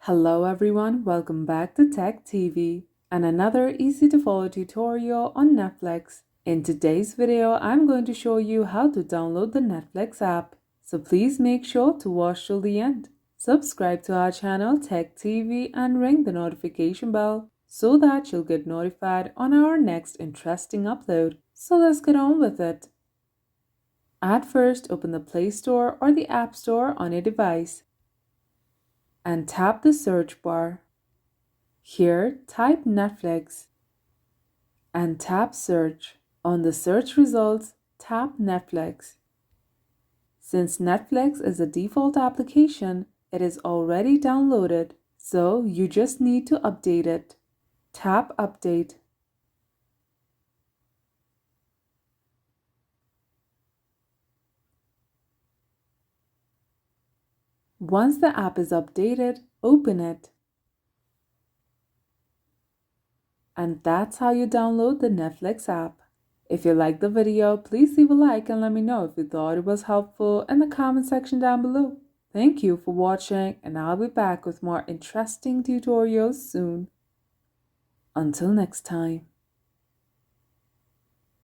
Hello everyone, welcome back to Tech TV and another easy to follow tutorial on Netflix. In today's video, I'm going to show you how to download the Netflix app. So please make sure to watch till the end. Subscribe to our channel Tech TV and ring the notification bell so that you'll get notified on our next interesting upload. So let's get on with it. At first, open the Play Store or the App Store on your device and tap the search bar. Here, type Netflix and tap search. On the search results, tap Netflix. Since Netflix is a default application, it is already downloaded, so you just need to update it. Tap Update. Once the app is updated, open it. And that's how you download the Netflix app. If you liked the video, please leave a like and let me know if you thought it was helpful in the comment section down below. Thank you for watching, and I'll be back with more interesting tutorials soon. Until next time.